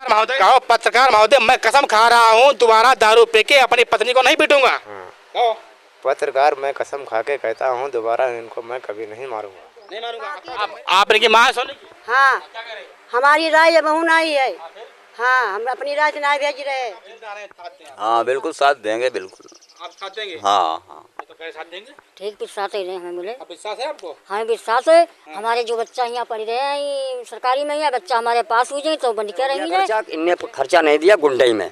महोदय कहो, पत्रकार महोदय मैं कसम खा रहा हूँ दोबारा दारू पी के अपनी पत्नी को नहीं पीटूंगा। कहो। पत्रकार मैं कसम खा के कहता हूँ दोबारा इनको मैं कभी नहीं मारूंगा। नहीं मारूंगा। आप इनकी माँ सोनी? हाँ, हमारी राय बहू नहीं है। हाँ, हम अपनी राय से नहीं भेज रहे। हाँ बिल्कुल साथ देंगे, बिल्कुल आप साथ देंगे? हाँ हाँ तो कैसे साथ देंगे? ठीक विश्वास है हमें मिले। अब विश्वास है आपको? हाँ विश्वास है। हमारे जो बच्चा यहाँ पढ़ रहे हैं सरकारी में है, बच्चा हमारे पास हुई जाए तो बंद क्या रहेंगे। इनने खर्चा नहीं दिया गुंडई में,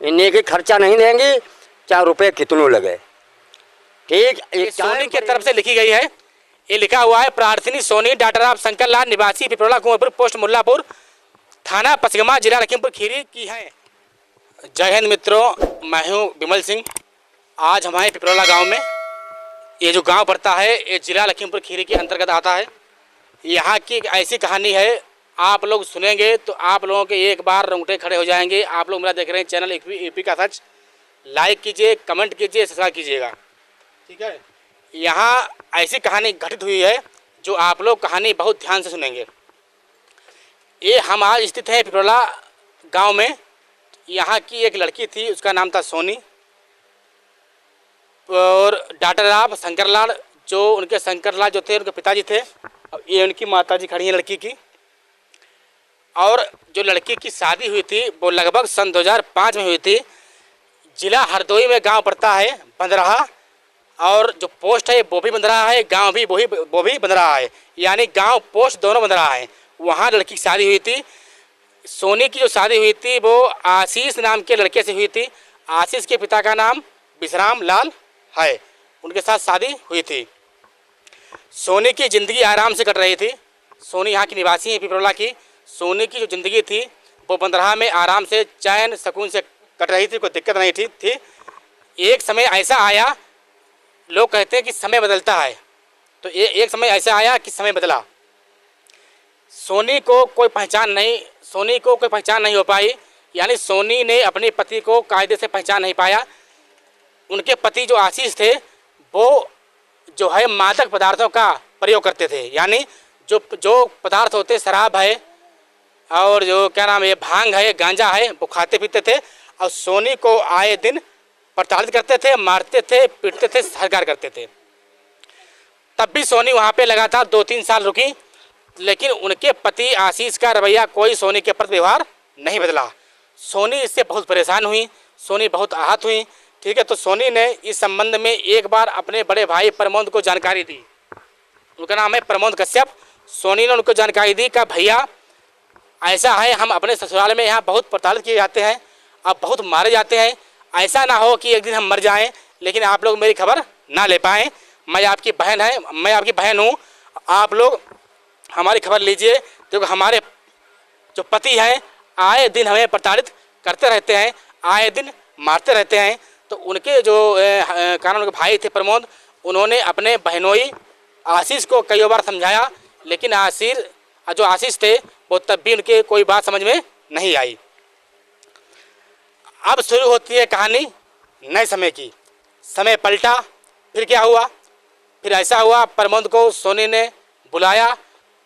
इन्हें की खर्चा नहीं देंगी चाहे रुपए कितनों लगे। ठीक, सोनी की तरफ से लिखी गई है, ये लिखा हुआ है प्रार्थनी सोनी डॉक्टर ऑफ शंकर लाल निवासी पिपरोला कुंवरपुर पोस्ट मुल्लापुर थाना पचगमा जिला लखीमपुर खीरी की है। जय हिंद मित्रों, मैं हूँ विमल सिंह। आज हमारे पिपरोला गांव में, ये जो गांव पड़ता है ये जिला लखीमपुर खीरी के अंतर्गत आता है। यहाँ की एक ऐसी कहानी है, आप लोग सुनेंगे तो आप लोगों के एक बार रोंगटे खड़े हो जाएंगे। आप लोग मेरा देख रहे हैं चैनल यूपी का सच, लाइक कीजिए, कमेंट कीजिए, सब्सक्राइब कीजिएगा, ठीक है। यहाँ ऐसी कहानी घटित हुई है जो आप लोग कहानी बहुत ध्यान से सुनेंगे। ये हम आज स्थित हैं पिपरोला गांव में। यहाँ की एक लड़की थी, उसका नाम था सोनी, और डॉक्टर साहब शंकरलाल, जो उनके शंकरलाल जो थे उनके पिताजी थे। अब ये उनकी माताजी खड़ी हैं लड़की की। और जो लड़की की शादी हुई थी वो लगभग सन 2005 में हुई थी। जिला हरदोई में गांव पड़ता है बंदराहा, और जो पोस्ट है वो भी बंदराहा है, गांव भी वो भी बंदराहा है, यानी गांव पोस्ट दोनों बंदराहा है। वहाँ लड़की की शादी हुई थी। सोनी की जो शादी हुई थी वो आशीष नाम के लड़के से हुई थी। आशीष के पिता का नाम विश्राम लाल है, उनके साथ शादी हुई थी। सोनी की ज़िंदगी आराम से कट रही थी। सोनी यहाँ की निवासी है पिपरोला की। सोनी की जो ज़िंदगी थी वो बंदराहा में आराम से चैन सुकून से कट रही थी, कोई दिक्कत नहीं थी। एक समय ऐसा आया, लोग कहते हैं कि समय बदलता है, तो एक समय ऐसा आया कि समय बदला। सोनी को कोई पहचान नहीं हो पाई, यानी सोनी ने अपने पति को कायदे से पहचान नहीं पाया। उनके पति जो आशीष थे वो जो है मादक पदार्थों का प्रयोग करते थे, यानी जो पदार्थ होते, शराब है और जो क्या नाम है भांग है, गांजा है, वो खाते पीते थे। और सोनी को आए दिन प्रताड़ित करते थे, मारते थे, पीटते थे, सरकार करते थे। तब भी सोनी वहाँ पे लगातार 2-3 साल रुकी, लेकिन उनके पति आशीष का रवैया कोई सोनी के प्रति व्यवहार नहीं बदला। सोनी इससे बहुत परेशान हुई, सोनी बहुत आहत हुई, ठीक है। तो सोनी ने इस संबंध में एक बार अपने बड़े भाई प्रमोद को जानकारी दी। उनका नाम है प्रमोद कश्यप। सोनी ने उनको जानकारी दी कि भैया ऐसा है, हम अपने ससुराल में यहाँ बहुत प्रताड़ित किए जाते हैं, अब बहुत मारे जाते हैं। ऐसा ना हो कि एक दिन हम मर जाएं लेकिन आप लोग मेरी खबर ना ले पाएँ। मैं आपकी बहन हूँ, आप लोग हमारी खबर लीजिए। क्योंकि हमारे जो पति हैं आए दिन हमें प्रताड़ित करते रहते हैं, आए दिन मारते रहते हैं। तो उनके जो कानून के भाई थे प्रमोद, उन्होंने अपने बहनोई आशीष को कई बार समझाया, लेकिन जो आशीष थे वो तब भी उनके कोई बात समझ में नहीं आई। अब शुरू होती है कहानी नए समय की। समय पलटा, फिर क्या हुआ? फिर ऐसा हुआ, प्रमोद को सोनी ने बुलाया।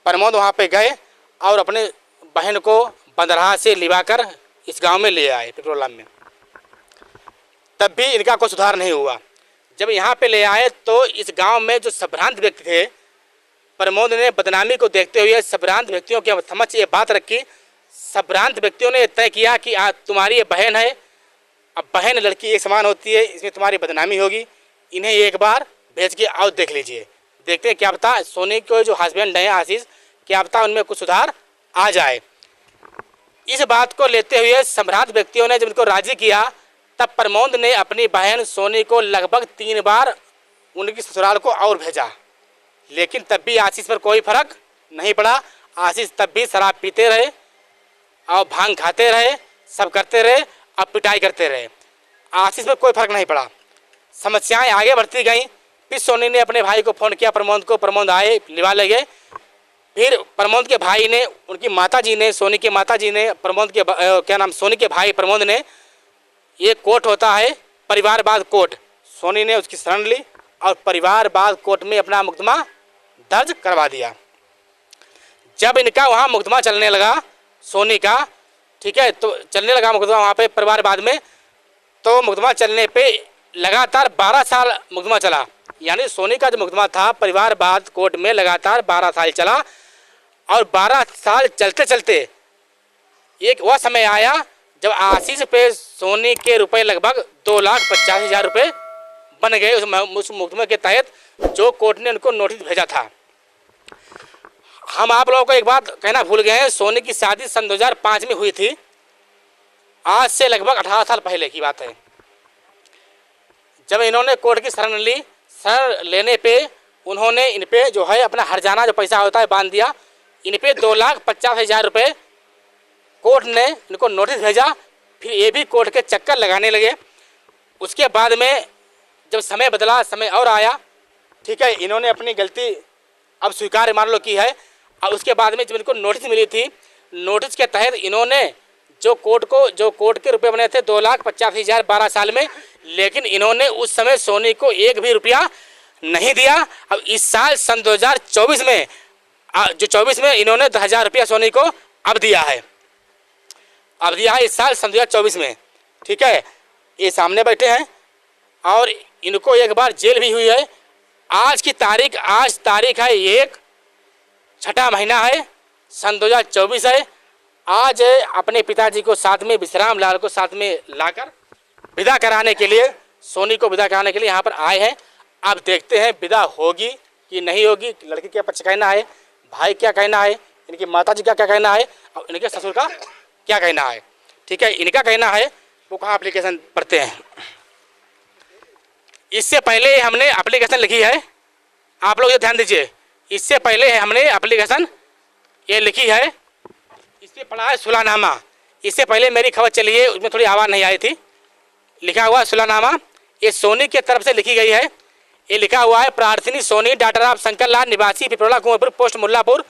प्रमोद वहाँ पे गए और अपने बहन को बंदराहा से लिवाकर इस गांव में ले आए पिपरोला में। तब भी इनका कोई सुधार नहीं हुआ। जब यहाँ पे ले आए तो इस गांव में जो संभ्रांत व्यक्ति थे, प्रमोद ने बदनामी को देखते हुए संभ्रांत व्यक्तियों के समक्ष ये बात रखी। संभ्रांत व्यक्तियों ने तय किया कि तुम्हारी ये बहन है, अब बहन लड़की एक समान होती है, इसमें तुम्हारी बदनामी होगी, इन्हें एक बार भेज के आओ देख लीजिए। देखते हैं क्या पता सोनी के जो हस्बैंड हैं आशीष, क्या पता उनमें कुछ सुधार आ जाए। इस बात को लेते हुए संभ्रांत व्यक्तियों ने जब इनको राजी किया, तब प्रमोद ने अपनी बहन सोनी को लगभग 3 बार उनकी ससुराल को और भेजा, लेकिन तब भी आशीष पर कोई फर्क नहीं पड़ा। आशीष तब भी शराब पीते रहे और भांग खाते रहे, सब करते रहे, अब पिटाई करते रहे। आशीष पर कोई फर्क नहीं पड़ा। समस्याएं आगे बढ़ती गईं। फिर सोनी ने अपने भाई को फ़ोन किया प्रमोद को, प्रमोद आए, लिवा ले गए। फिर प्रमोद के भाई ने, उनकी माताजी ने, सोनी के माताजी ने प्रमोद के सोनी के भाई प्रमोद ने, ये कोर्ट होता है परिवारवाद कोर्ट, सोनी ने उसकी शरण ली और परिवारवाद कोर्ट में अपना मुकदमा दर्ज करवा दिया। जब इनका वहाँ मुकदमा चलने लगा सोनी का, ठीक है। तो चलने लगा मुकदमा वहाँ पे परिवारवाद में। तो मुकदमा चलने पे लगातार 12 साल मुकदमा चला, यानी सोनी का जो मुकदमा था परिवारवाद कोर्ट में लगातार 12 साल चला। और 12 साल चलते चलते एक वह समय आया जब आशीष पे सोनी के रुपए लगभग 2,85,000 रुपये बन गए उस मुकदमे के तहत जो कोर्ट ने उनको नोटिस भेजा था। हम आप लोगों को एक बात कहना भूल गए हैं, सोनी की शादी सन 2005 में हुई थी, आज से लगभग 18 साल पहले की बात है। जब इन्होंने कोर्ट की शरण ली, शरण लेने पे उन्होंने इन पे जो है अपना हर्जाना जो पैसा होता है बांध दिया। इन पे 2,50,000 रुपये कोर्ट ने इनको नोटिस भेजा। फिर ये भी कोर्ट के चक्कर लगाने लगे। उसके बाद में जब समय बदला, समय और आया, ठीक है, इन्होंने अपनी गलती अब स्वीकार मान लो की है। और उसके बाद में जब इनको नोटिस मिली थी, नोटिस के तहत इन्होंने जो कोर्ट के रुपए बने थे 2,85,000 12 साल में, लेकिन इन्होंने उस समय सोनी को एक भी रुपया नहीं दिया। अब इस साल सन 2024 में जो 24 में इन्होंने 10,000 रुपया सोनी को अब दिया है, इस साल सन 2024 में, ठीक है। ये सामने बैठे हैं और इनको एक बार जेल भी हुई है। आज तारीख है 1 छठा महीना है, सन 2024 है। आज अपने पिताजी को साथ में, विश्राम लाल को साथ में लाकर विदा कराने के लिए, सोनी को विदा कराने के लिए यहाँ पर आए हैं। अब देखते हैं विदा होगी कि नहीं होगी, लड़की क्या पक्ष कहना है, भाई क्या कहना है, इनकी माताजी का क्या कहना है और इनके ससुर का क्या कहना है, ठीक है। इनका कहना है वो कहाँ एप्लीकेशन पढ़ते हैं। इससे पहले हमने एप्लीकेशन लिखी है, आप लोग ये ध्यान दीजिए। इससे पहले हमने एप्लीकेशन ये लिखी है, इस पर पढ़ा है सुलहनामा। इससे पहले मेरी खबर चली है, उसमें थोड़ी आवाज़ नहीं आई थी। लिखा हुआ सुलहनामा ये सोनी की तरफ से लिखी गई है। ये लिखा हुआ है प्रार्थनी सोनी डॉक्टर ऑफ शंकर लाल निवासी पिपरोला कुंवरपुर पोस्ट मुल्लापुर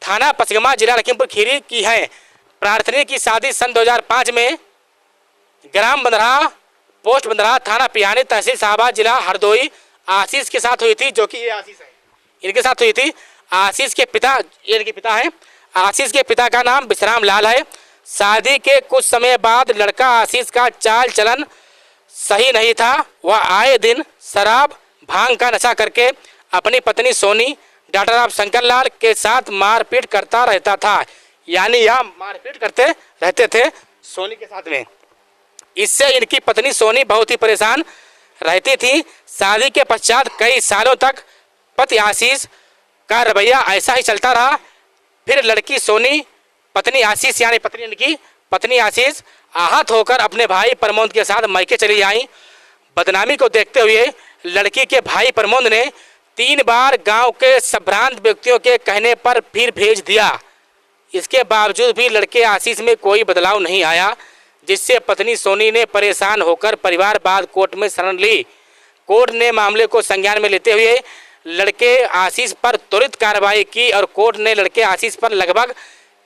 थाना पचगमा जिला लखीमपुर खीरी की है। प्रार्थनी की शादी सन 2005 में ग्राम बंदरा पोस्ट बंदरा थाना पिहानी तहसील शाहबाद जिला हरदोई आशीष के साथ हुई थी, जो कि ये आशीष है, इनके साथ हुई थी। आशीष के पिता, ये इनके पिता हैं, आशीष के पिता का नाम विश्राम लाल है। शादी के कुछ समय बाद लड़का आशीष का चाल चलन सही नहीं था। वह आए दिन शराब भांग का नशा करके अपनी पत्नी सोनी डॉक्टर ऑफ शंकर लाल के साथ मारपीट करता रहता था, यानी यह मारपीट करते रहते थे सोनी के साथ में। इससे इनकी पत्नी सोनी बहुत ही परेशान रहती थी। शादी के पश्चात कई सालों तक पति आशीष का रवैया ऐसा ही चलता रहा। फिर लड़की सोनी पत्नी आशीष यानी पत्नी इनकी पत्नी आशीष आहत होकर अपने भाई प्रमोद के साथ मायके चली आई। बदनामी को देखते हुए लड़की के भाई प्रमोद ने 3 बार गांव के संभ्रांत व्यक्तियों के कहने पर फिर भेज दिया। इसके बावजूद भी लड़के आशीष में कोई बदलाव नहीं आया, जिससे पत्नी सोनी ने परेशान होकर परिवारवाद कोर्ट में शरण ली। कोर्ट ने मामले को संज्ञान में लेते हुए लड़के आशीष पर त्वरित कार्रवाई की और कोर्ट ने लड़के आशीष पर लगभग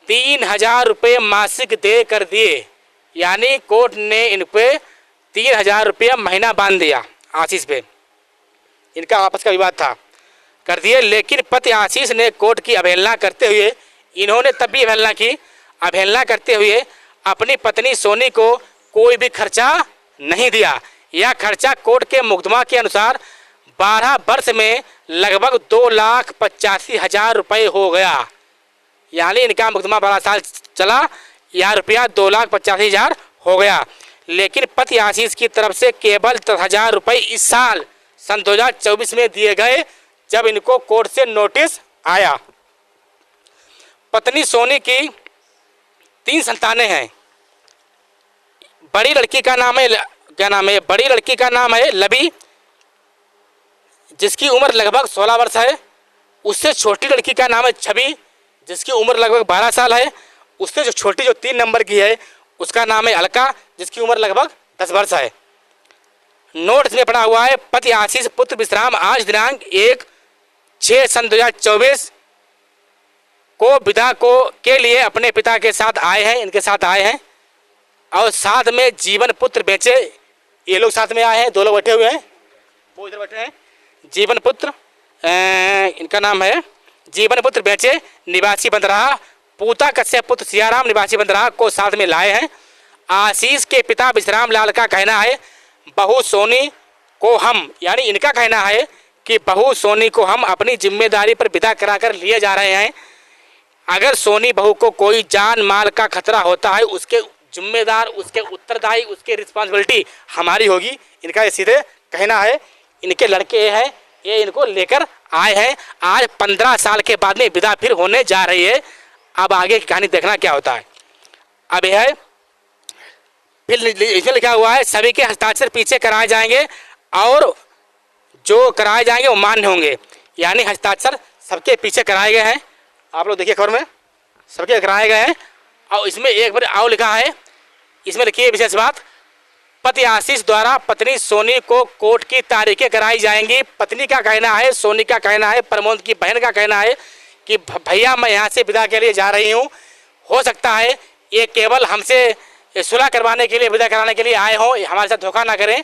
3,000 रुपये मासिक दे कर दिए, यानी कोर्ट ने इन पे 3,000 रुपया महीना बांध दिया आशीष पे। इनका आपस का विवाद था, कर दिए। लेकिन पति आशीष ने कोर्ट की अवहेलना करते हुए, इन्होंने तब भी अवहेलना करते हुए अपनी पत्नी सोनी को कोई भी खर्चा नहीं दिया। यह खर्चा कोर्ट के मुकदमा के अनुसार 12 वर्ष में लगभग 2,85,000 रुपये हो गया, यानी इनका मुकदमा 12 साल चला, यह रुपया 2,85,000 हो गया। लेकिन पति आशीष की तरफ से केवल 10,000 रुपये इस साल सन 2024 में दिए गए, जब इनको कोर्ट से नोटिस आया। पत्नी सोनी की 3 संतानें हैं। बड़ी लड़की का नाम है, क्या नाम है, बड़ी लड़की का नाम है लबी, जिसकी उम्र लगभग 16 वर्ष है। उससे छोटी लड़की का नाम है छवि, जिसकी उम्र लगभग 12 साल है। उससे जो छोटी, जो 3 नंबर की है, उसका नाम है अलका, जिसकी उम्र लगभग 10 वर्ष है। नोटिस में पड़ा हुआ है पति आशीष पुत्र विश्राम आज दिनांक 1/6 सन 2024 को विदा के लिए अपने पिता के साथ आए हैं, इनके साथ आए हैं और साथ में जीवन पुत्र बेचे। ये लोग साथ में आए हैं, 2 लोग बैठे हुए हैं, वो इधर बैठे हैं। जीवन पुत्र इनका नाम है जीवन पुत्र बेचे निवासी बंदरा पूता कश्यप पुत्र सियाराम निवासी बंदरा को साथ में लाए हैं। आशीष के पिता विश्राम लाल का कहना है बहू सोनी को हम, यानी इनका कहना है कि बहू सोनी को हम अपनी जिम्मेदारी पर विदा कराकर लिए जा रहे हैं। अगर सोनी बहू को कोई जान माल का खतरा होता है उसके जिम्मेदार, उसके उत्तरदायी, उसकी रिस्पॉन्सिबिलिटी हमारी होगी। इनका ये सीधे कहना है। इनके लड़के हैं, ये इनको लेकर आए हैं। आज 15 साल के बाद में विदा फिर होने जा रही है। अब आगे की कहानी देखना क्या होता है। अब यह है फिर इसमें लिखा हुआ है सभी के हस्ताक्षर पीछे कराए जाएंगे और जो कराए जाएंगे वो मान्य होंगे, यानी हस्ताक्षर सबके पीछे कराए गए हैं। आप लोग देखिए खबर में सबके कराए गए हैं। और इसमें एक बार और लिखा है, इसमें लिखिए विशेष बात, पति आशीष द्वारा पत्नी सोनी को कोर्ट की तारीखें कराई जाएंगी। पत्नी का कहना है, सोनी का कहना है, प्रमोद की बहन का कहना है कि भैया मैं यहाँ से विदा के लिए जा रही हूँ। हो सकता है ये केवल हमसे सुलह करवाने के लिए, विदा कराने के लिए आए हों, हमारे साथ धोखा ना करें,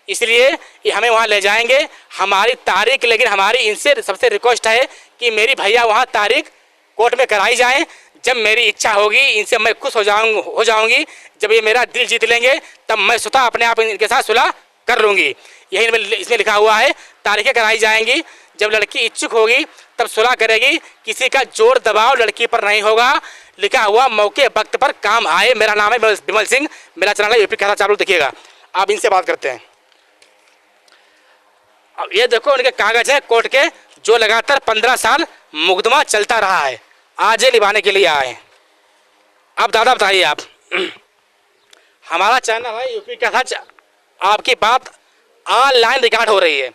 इसलिए ये हमें वहाँ ले जाएंगे। हमारी तारीख, लेकिन हमारी इनसे सबसे रिक्वेस्ट है कि मेरी भैया वहाँ तारीख कोर्ट में कराई जाएं। जब मेरी इच्छा होगी इनसे मैं खुश हो जाऊंगी। जब ये मेरा दिल जीत लेंगे तब मैं स्वतः अपने आप इनके साथ सुलह कर लूँगी। यही इसमें लिखा हुआ है, तारीखें कराई जाएंगी। जब लड़की इच्छुक होगी तब सुलह करेगी। किसी का जोर दबाव लड़की पर नहीं होगा। लिखा हुआ मौके वक्त पर काम आए। मेरा नाम है विमल सिंह, मेरा चैनल है यूपी कहता चावल, देखिएगा। आप इनसे बात करते हैं। अब ये देखो उनके कागज है कोर्ट के, जो लगातार 15 साल मुकदमा चलता रहा है, आज ये निभाने के लिए आए। अब दादा बताइए आप, हमारा चैनल है यूपी कहता, आपकी बात ऑनलाइन रिकॉर्ड हो रही है।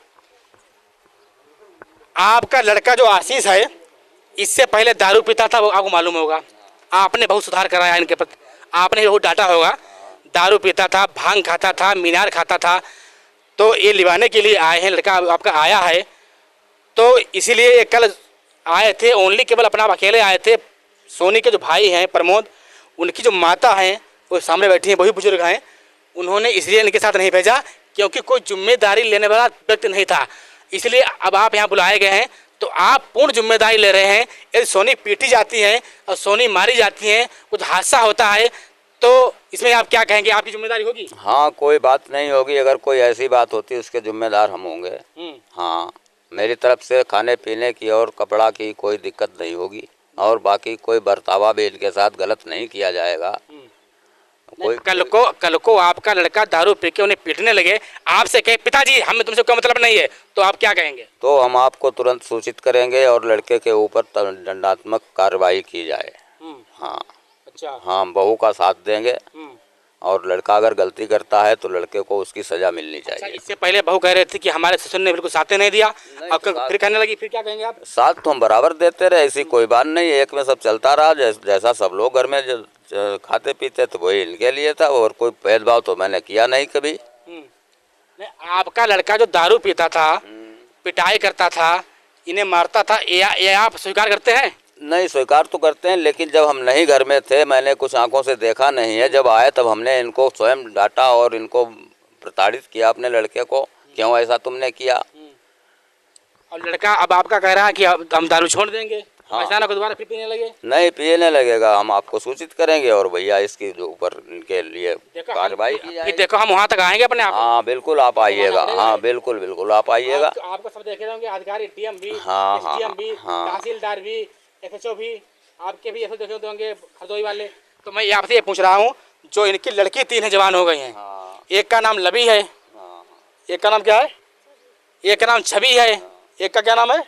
आपका लड़का जो आशीष है इससे पहले दारू पीता था, वो आपको मालूम होगा। आपने बहुत सुधार कराया इनके प्रति, आपने बहुत डांटा होगा। दारू पीता था, भांग खाता था, मीनार खाता था, तो ये लिवाने के लिए आए हैं। लड़का आपका आया है, तो इसीलिए ये कल आए थे। ओनली केवल अपना अकेले आए थे। सोनी के जो भाई हैं प्रमोद, उनकी जो माता हैं वो सामने बैठी हैं, वही बुजुर्ग हैं। उन्होंने इसलिए इनके साथ नहीं भेजा क्योंकि कोई जिम्मेदारी लेने वाला व्यक्ति नहीं था। इसलिए अब आप यहाँ बुलाए गए हैं तो आप पूर्ण जिम्मेदारी ले रहे हैं। यदि सोनी पीटी जाती है और सोनी मारी जाती है, कुछ हादसा होता है, तो इसमें आप क्या कहेंगे, आपकी जिम्मेदारी होगी? हाँ, कोई बात नहीं होगी। अगर कोई ऐसी बात होती है उसके जिम्मेदार हम होंगे। हाँ, मेरी तरफ से खाने पीने की और कपड़ा की कोई दिक्कत नहीं होगी, और बाकी कोई बर्तावा भी इनके साथ गलत नहीं किया जाएगा। कोई कल को आपका लड़का दारू पी के उन्हें पीटने लगे, आपसे कहे पिताजी हमें तुमसे कोई मतलब नहीं है, तो आप क्या कहेंगे? तो हम आपको तुरंत सूचित करेंगे और लड़के के ऊपर दंडात्मक कार्रवाई की जाए। हाँ अच्छा, हाँ, बहू का साथ देंगे, और लड़का अगर गलती करता है तो लड़के को उसकी सजा मिलनी चाहिए। अच्छा, इससे पहले बहू कह रहे थे कि हमारे ससुर ने बिल्कुल साथ नहीं दिया, अब फिर कहने लगी, फिर क्या कहेंगे आप? साथ तो हम बराबर देते रहे, ऐसी कोई बात नहीं। एक में सब चलता रहा, जैसा सब लोग घर में खाते पीते तो वही इनके लिए था, और कोई भेदभाव तो मैंने किया नहीं कभी। नहीं, आपका लड़का जो दारू पीता था, पिटाई करता था, इन्हें मारता था, ये आप स्वीकार करते हैं? नहीं, स्वीकार तो करते हैं, लेकिन जब हम नहीं घर में थे, मैंने कुछ आंखों से देखा नहीं है। जब आए तब हमने इनको स्वयं डांटा और इनको प्रताड़ित किया अपने लड़के को, क्यों ऐसा तुमने किया। और लड़का अब आपका कह रहा है कि हम दारू छोड़ देंगे। हाँ। ऐसा ना कोई दोबारा फिर पीने लगे? नहीं, पीने लगेगा, हम आपको सूचित करेंगे, और भैया इसके ऊपर इनके लिए कार्रवाई की जाएगी। देखो हम वहाँ तक आएंगे अपने आप। हाँ बिल्कुल, आप आइएगा। हाँ बिल्कुल बिल्कुल, आप आइएगा। आपको सब देखे होंगे, अधिकारी डीएम भी, हाँ, एसडीएम भी, हाँ। तहसीलदार भी, एसएचओ भी, आपके भी ऐसे देखे होंगे हरदोई वाले। तो मैं आपसे ये पूछ रहा हूँ, जो इनकी लड़की 3 जवान हो गई हैं, एक का नाम लबी है, एक का नाम क्या है, एक का नाम छवि है, एक का क्या नाम है,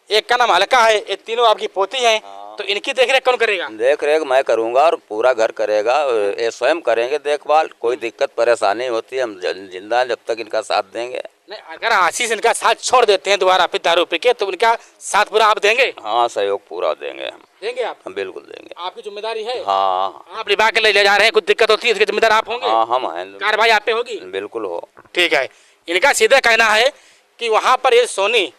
एक का नाम हल्का है, ये तीनों आपकी पोती हैं। तो इनकी देखरेख कौन करेगा? देखरेख मैं करूँगा, और पूरा घर करेगा, ये स्वयं करेंगे देखभाल। कोई दिक्कत परेशानी होती है हम जिंदा जब तक इनका साथ देंगे। नहीं, अगर आशीष इनका साथ छोड़ देते हैं दोबारा फिर दारू पी के, तो उनका साथ पूरा आप देंगे? हाँ, सहयोग पूरा देंगे हम। देंगे आप? हम बिल्कुल देंगे। आपकी जिम्मेदारी है। हाँ, आप लिबा के ले जा रहे हैं, कुछ दिक्कत होती है इसके जिम्मेदार आप होंगे? हाँ, हम हैं। कार्रवाई आप पे होगी? बिल्कुल हो। ठीक है। इनका सीधा कहना है कि वहाँ पर ये सोनी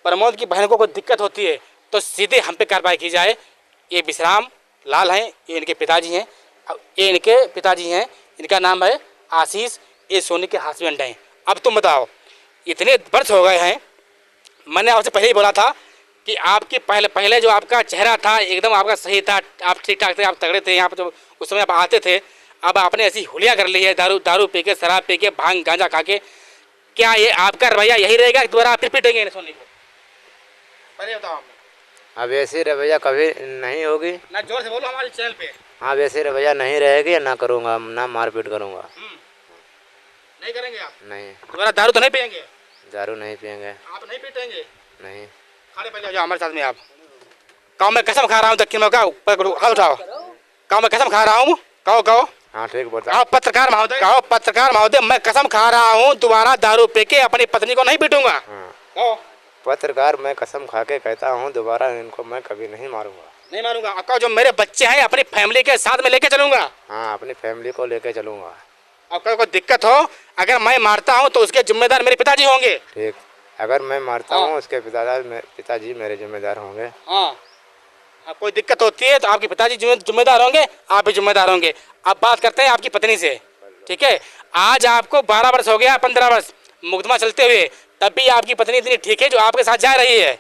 प्रमोद की बहन को कोई दिक्कत होती है तो सीधे हम पे कार्रवाई की जाए। ये विश्राम लाल हैं, ये इनके पिताजी हैं, ये इनके पिताजी हैं, इनका नाम है आशीष, ये सोनी के हस्बैंड हैं। अब तुम बताओ, इतने वर्ष हो गए हैं, मैंने आपसे पहले ही बोला था कि आपकी पहले जो आपका चेहरा था एकदम आपका सही था, आप ठीक ठाक थे, आप तगड़े थे, यहाँ पर जो उस समय आप आते थे, अब आपने ऐसी हुलिया कर ली है, दारू पी के, शराब पी के, भांग गांजा खा के, क्या ये आपका रवैया यही रहेगा कि दोबारा फिर पीटेंगे सोनी को? पहले बताओ हमें। अब ऐसी रवैया कभी नहीं होगी। ना जोर से बोलो हमारे चैनल पे। हाँ, वैसे रवैया नहीं रहेगी, ना करूँगा, ना मारपीट करूँगा। नहीं करेंगे आप? नहीं। दोबारा दारू तो नहीं पियेंगे? दारू नहीं पियेंगे। आप नहीं पीटेंगे? नहीं। खाने पहले जाओ हमारे साथ में आप। कहो मैं कसम खा रहा हूँ, दक्षिण में कहो, हाथ उठाओ, कहो मैं कसम खा रहा हूँ, कहो। हाँ ठीक बताओ। कहो पत्रकार महोदय, मैं कसम खा रहा हूँ दोबारा दारू पी के अपनी पत्नी को नहीं पीटूंगा। हाँ। कहो। पत्रकार मैं कसम खा के कहता हूँ, दोबारा इनको मैं कभी नहीं मारूंगा। नहीं मारूंगा। अब कहो जो मेरे बच्चे हैं अपनी फैमिली के साथ में लेके चलूंगा। हाँ, अपनी फैमिली को लेके चलूंगा। अब कोई दिक्कत हो, अगर मैं मारता हूँ तो उसके जिम्मेदार मेरे पिताजी होंगे। ठीक, अगर मैं मारता हूँ उसके पिताजी मेरे जिम्मेदार होंगे। हाँ, अब कोई दिक्कत होती है तो आपके पिताजी जिम्मेदार होंगे, आप भी जिम्मेदार होंगे। अब बात करते हैं आपकी पत्नी से, ठीक है? आज आपको 12 वर्ष हो गया, 15 वर्ष मुकदमा चलते हुए, तब भी आपकी पत्नी इतनी ठीक है जो आपके साथ जा रही है,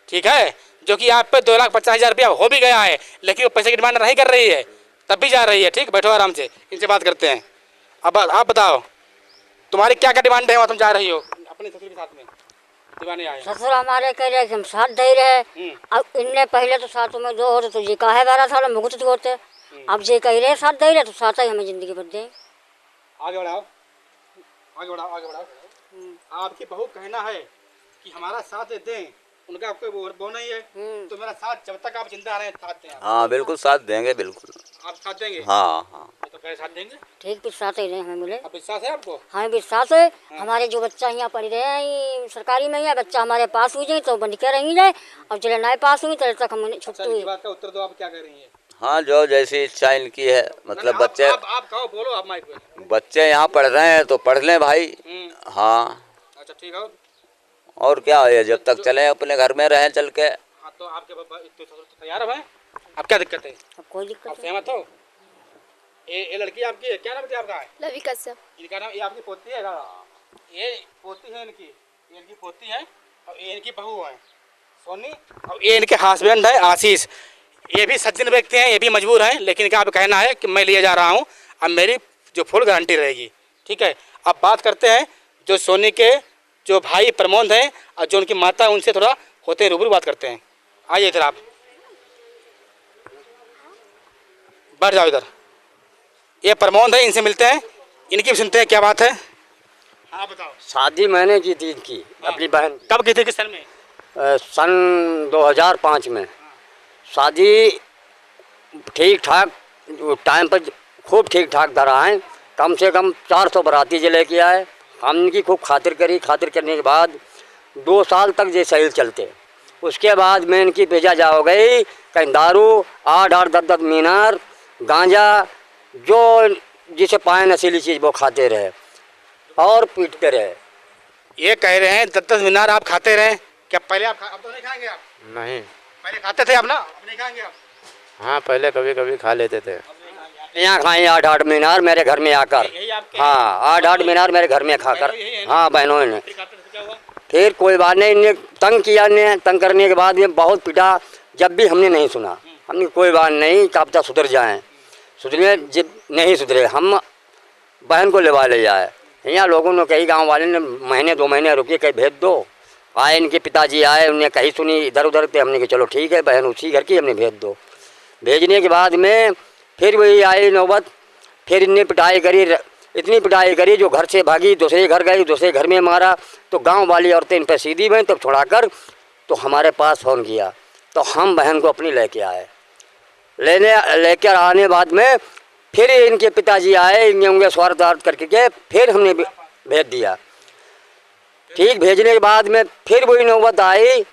ठीक है? जो कि आप पे 2,50,000 रुपया हो भी गया है, लेकिन वो पैसे की डिमांड नहीं कर रही है, तब भी जा रही है। ठीक, बैठो आराम से, इनसे बात करते हैं। अब आप बताओ तुम्हारी क्या क्या डिमांड है वहाँ तुम जा रही हो अपने ससुर के साथ में? दीवाने आए ससुर हमारे कह रहे कि हम साथ दे रहे। अब इनने पहले तो साथ में दो होते तो जी का है 12 साल मुक्त होते। अब जे कह रहे साथ दे रहे तो साथ ही हमें जिंदगी भर दें। आगे बढ़ाओ, आगे बढ़ाओ, आगे बढ़ाओ। आपकी बहू कहना है कि हमारा साथ दें, उनका कोई वो नहीं है, तो मेरा साथ जब तक आप जिंदा रहे साथ दें। हाँ बिल्कुल साथ देंगे, बिल्कुल आप साथ देंगे? हाँ। तो कैसे साथ देंगे? ठीक, फिर साथ ही रहे हमें मिले। अब विश्वास है आपको? हाँ विश्वास है। हमारे जो बच्चा यहाँ पढ़ रहे हैं सरकारी में, या बच्चा हमारे पास हुई जाए तो बंद के रही जाए, और चले नए पास हुई तब तक हम छुट्टी हुई। बात का उत्तर दो, आप क्या कह रही है? हाँ, जो जैसी इच्छा इनकी है, मतलब बच्चे आप कहो, बोलो आप माइक पे। बच्चे यहाँ पढ़ रहे हैं तो पढ़ लें भाई। हाँ अच्छा ठीक है। और क्या है, जब तक चले अपने घर में रहें चल के। हाँ, तो आपके ससुर तैयार है? अब क्या दिक्कत है? अब कोई दिक्कत आप सहमत हो? ये लड़की आपकी है, क्या नाम है आपका? लवी कश्यप। इनका नाम, ये आपकी पोती है? ये पोती है इनकी, ये इनकी पोती है, और ये इनकी बहू है सोनी, और ये इनके हस्बैंड है आशीष। ये भी सज्जन व्यक्ति हैं, ये भी मजबूर हैं, लेकिन इनका अब कहना है कि मैं लिए जा रहा हूँ, अब मेरी जो फुल गारंटी रहेगी। ठीक है, अब बात करते हैं जो सोनी के जो भाई प्रमोद हैं और जो उनकी माता है, उनसे थोड़ा होते रूबरू बात करते हैं। आइए इधर, आप बैठ जाओ इधर। ये प्रमोद है, इनसे मिलते हैं, इनकी भी सुनते हैं क्या बात है। हाँ बताओ। शादी मैंने की थी इनकी, अपनी बहन। कब की थी, किस साल में? सन 2005 में। शादी ठीक ठाक टाइम पर खूब ठीक ठाक धरा है। कम से कम 400 बाराती जे लेके आए। हमने की खूब खातिर करी। खातिर करने के बाद 2 साल तक ये सही चलते। उसके बाद में इनकी भेजा जा हो गई कहीं दारू, 8-8, 10-10 मीनार, गांजा, जो जिसे पाए नशीली चीज़ वो खाते रहे और पीटते रहे। ये कह रहे हैं 10-10 मीनार आप खाते रहे, क्या पहले आप अब तो नहीं खाएंगे आप? नहीं, पहले खाते थे आप ना, अब नहीं खाएंगे आप? हाँ पहले कभी कभी खा लेते थे। यहाँ खाए 8-8 मीनार मेरे घर में आकर। हाँ, 8-8 मीनार मेरे घर में खाकर। हाँ बहनों ने। फिर कोई बात नहीं, इन्हें तंग किया, ने तंग करने के बाद में बहुत पिटा। जब भी हमने नहीं सुना, हमने कोई बात नहीं, कब तक सुधर जाएं। सुधरे जब नहीं सुधरे हम बहन को लेवा ले जाए। यहाँ लोगों ने कई गांव वाले ने महीने 2 महीने रुके, कहीं भेज दो। आए इनके पिताजी आए, उन्हें कहीं सुनी इधर उधर पे। हमने कहा चलो ठीक है, बहन उसी घर की, हमने भेज दो। भेजने के बाद में फिर वही आई नौबत। फिर इन्हें पिटाई करी, इतनी पिटाई करी जो घर से भागी, दूसरे घर गई, दूसरे घर में मारा। तो गांव वाली औरतें इन पर सीधी बहन तब छुड़ाकर तो हमारे पास फ़ोन किया, तो हम बहन को अपनी लेके आए। लेकर आने बाद में फिर इनके पिताजी आए, इनके उनके स्वार्थ करके के फिर हमने भेज दिया। ठीक, भेजने के बाद में फिर वही नौबत आई,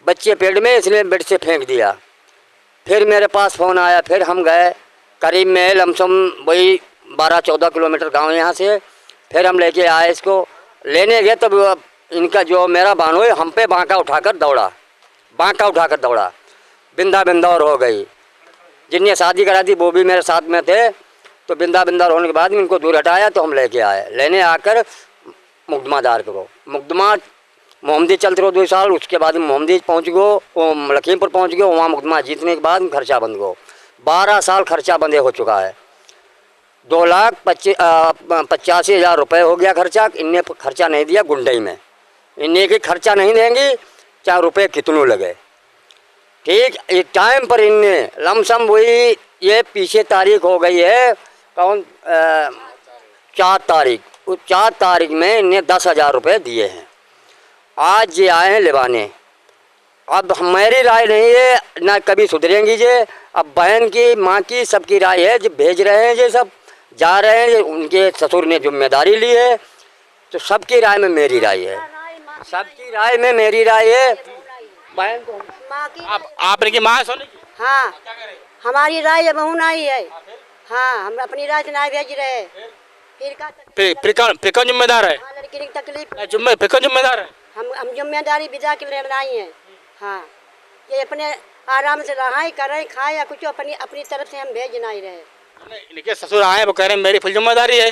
बच्चे पेट में, इसलिए बेड से फेंक दिया। फिर मेरे पास फ़ोन आया, फिर हम गए करीब में लमसम वही 12-14 किलोमीटर गांव यहाँ से। फिर हम लेके आए इसको। लेने गए तब इनका जो मेरा बानोई हम पे बांका उठाकर दौड़ा, बिंदा और हो गई। जिनने शादी करा थी वो भी मेरे साथ में थे। तो बिंदा होने के बाद इनको दूर हटाया तो हम लेके आए। लेने आकर मुकदमा दायर करो। मुकदमा मोहम्मदी चलते रहो 2 साल, उसके बाद मोहम्मदी पहुँच गयो, वो लखीमपुर पहुँच गयो, वहाँ मुकदमा जीतने के बाद खर्चा बंद गयो। 12 साल खर्चा बंदे हो चुका है। 2,85,000 रुपये हो गया खर्चा। इनने खर्चा नहीं दिया गुंडई में, इन्हें के खर्चा नहीं देंगी चाहे रुपये कितनों लगे। ठीक एक टाइम पर इनने लमसम वही ये पीछे तारीख हो गई है कौन 4 तारीख, उस 4 तारीख में इनने 10,000 रुपये दिए हैं। आज ये आए हैं लिबाने। अब मेरी राय नहीं है ना कभी सुधरेंगी जे। अब बहन की माँ की सबकी राय है जो भेज रहे हैं, ये सब जा रहे हैं, उनके ससुर ने जिम्मेदारी ली है, तो सबकी राय में मेरी राय है, सबकी राय में मेरी राय है। बहन को आप इनकी माँ है सोनी की? हाँ, क्या करें? हमारी राय है, बहू नहीं है। हाँ, हम अपनी राय से नहीं भेज रहे। फिर कौन जिम्मेदार है? हाँ, लड़की की तकलीफ फिर कौन जिम्मेदार है? हम जिम्मेदारी विदा के लिए बनाई है। हाँ, ये अपने आराम से रहाई करें खाए या कुछ अपनी तरफ से हम भेज नहीं रहे। इनके ससुर आए वो कह रहे हैं मेरी फुल जिम्मेदारी है।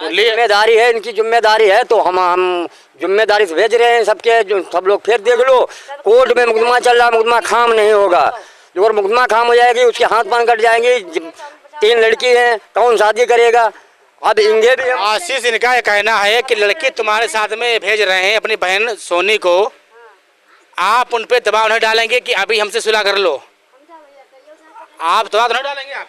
जिम्मेदारी है, इनकी जिम्मेदारी है, तो हम जिम्मेदारी से भेज रहे हैं सबके। जो सब लोग फिर देख लो, कोर्ट में मुकदमा चल रहा, मुकदमा खाम नहीं होगा। अगर मुकदमा खाम हो जाएगी उसके हाथ पांव कट जाएंगे। 3 लड़की हैं, कौन शादी करेगा? अब इनके भी आशीष, इनका कहना है कि लड़की तुम्हारे साथ में भेज रहे हैं अपनी बहन सोनी को, आप उन पे दबाव नहीं डालेंगे कि अभी हमसे सुलह कर लो? आप दबाव नहीं डालेंगे? आप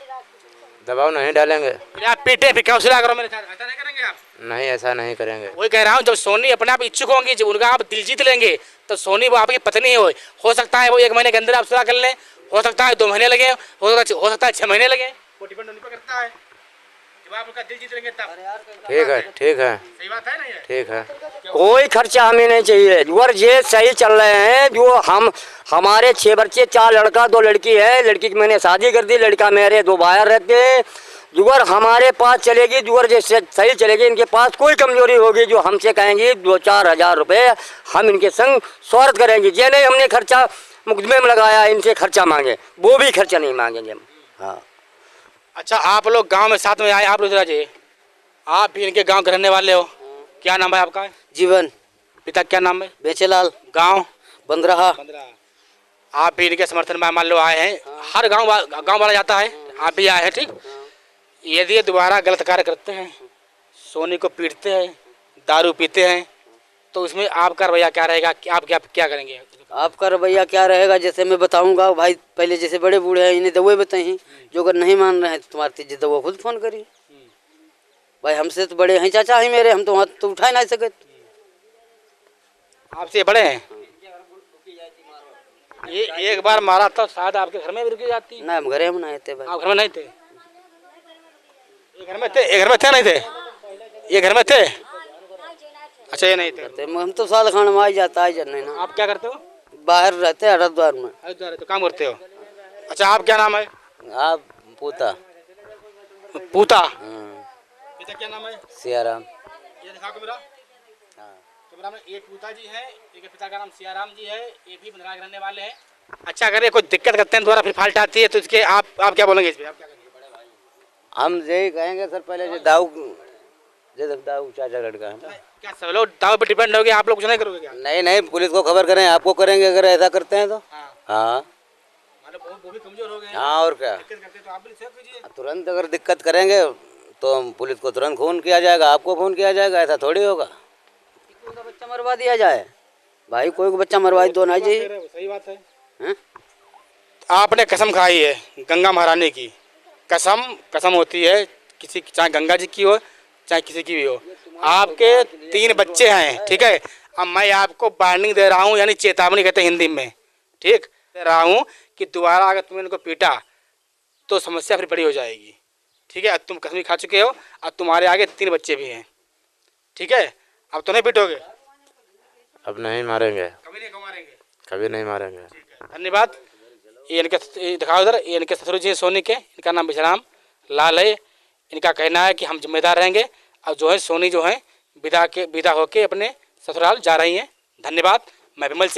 दबाव नहीं डालेंगे। फिर आप पीटे फिर क्यों सुलह करो मेरे साथ, ऐसा नहीं करेंगे आप? नहीं, ऐसा नहीं करेंगे। वही कह रहा हूँ, जब सोनी अपने आप इच्छुक होंगी, जब उनका आप दिल जीत लेंगे तो सोनी वो आपकी पत्नी हो सकता है वो 1 महीने के अंदर आप सुलह कर लें, हो सकता है 2 महीने लगे, हो सकता है 6 महीने लगे, वो डिपेंड उन पर करता है। जब आप उनका दिल जीत लेंगे तब। ठीक है, ठीक है, सही बात है ना ये? ठीक है। कोई खर्चा हमें नहीं चाहिए। और ये सही चल रहे हैं जो हमारे 6 बच्चे, 4 लड़का 2 लड़की है। लड़की की मैंने शादी कर दी, लड़का मेरे 2 बाहर रहते हैं। जुगर हमारे पास चलेगी, जुगर जैसे सही चलेगी। इनके पास कोई कमजोरी होगी जो हमसे कहेंगी 2-4 हज़ार रुपये हम इनके संग स्वागत करेंगे। ये नहीं हमने खर्चा मुकदमे में लगाया इनसे खर्चा मांगे, वो भी खर्चा नहीं मांगेंगे हम। हाँ। अच्छा, आप लोग गांव में साथ में आए, आप लोग जी, आप भी इनके गांव के रहने वाले हो? क्या नाम है आपका? जीवन। पिता क्या नाम है? बेचेलाल। गांव? बंदरहा। आप भी इनके समर्थन में मान लो आए हैं। हर गांव वाला जाता है, आप भी आए हैं। ठीक, यदि ये दोबारा गलत कार्य करते हैं, सोनी को पीटते हैं, दारू पीते हैं, तो उसमें आपका रवैया क्या रहेगा? आप क्या करेंगे? आपका रवैया क्या रहेगा? जैसे मैं बताऊंगा भाई, पहले जैसे बड़े बूढ़े हैं इन्हें दवा बताई, जो अगर नहीं मान रहे हैं तो तुम्हारी तीजी दवा खुद फोन करी। भाई हमसे तो बड़े हैं चाचा ही मेरे, हम तो हाथ तो उठा नहीं सके। आपसे बड़े हैं? ये एक बार मारा था, शायद आपके घर में भी रुकी जाती। ना, हम घरे में नहीं थे भाई। आप घर में नहीं थे? ये घर में थे? ये घर में थे नहीं थे? ये घर में थे? अच्छा, ये नहीं थे। हम तो साल खान में आ जाता है नहीं ना। आप क्या करते हो? बाहर रहते हैं हरिद्वार में। हरिद्वार तो काम करते हो? अच्छा, आप क्या नाम है? आप पूता। पूता? पिता क्या नाम है? सियाराम। ये दिखा को मेरा। कैमरा में एक पूता जी है, एक पिता का नाम सियाराम जी है, ये भी बंदराग रहने वाले हैं। अच्छा, अगर ये कोई दिक्कत करते हैं दोबारा फिर फाल्ट आती है तो इसके आप क्या बोलेंगे इस पे? आप क्या करेंगे? हम यही कहेंगे सर, पहले जो दाऊ चाचा लड़का है क्या सब लोग दाव पे डिपेंड हो गए, आप लोग कुछ नहीं करोगे क्या? नहीं, पुलिस को खबर करें, आपको करेंगे अगर ऐसा करते हैं तो। हाँ, मतलब वो भी कमजोर हो गए हैं। हाँ, और क्या, दिक्कत करते हैं तो आप भी सेव कीजिए। तुरंत अगर दिक्कत करेंगे तो पुलिस को तुरंत फोन किया जाएगा, आपको फोन किया जाएगा, ऐसा थोड़ी होगा। कोई का बच्चा मरवा दिया जाए भाई, कोई को बच्चा मरवा दो ना जी। सही बात है। आपने कसम खाई है गंगा महारानी की, कसम होती है किसी, चाहे गंगा जी की हो चाहे किसी की भी हो। आपके 3 बच्चे हैं, ठीक है? अब मैं आपको वार्निंग दे रहा हूँ, यानी चेतावनी कहते हैं हिंदी में, ठीक दे रहा हूँ कि दोबारा अगर तुमने इनको पीटा तो समस्या फिर बड़ी हो जाएगी, ठीक है? अब तुम कसम खा चुके हो, अब तुम्हारे आगे 3 बच्चे भी हैं, ठीक है? अब तो नहीं पीटोगे? अब नहीं मारेंगे, कभी नहीं मारेंगे, कभी नहीं मारेंगे। धन्यवाद। ये इनके दिखाओ उधर, ये इनके ससुर जी सोनी के, इनका नाम विश्राम लाल है। इनका कहना है कि हम जिम्मेदार रहेंगे। और जो है सोनी जो है विदा होके अपने ससुराल जा रही हैं। धन्यवाद। मैं विमल सिंह।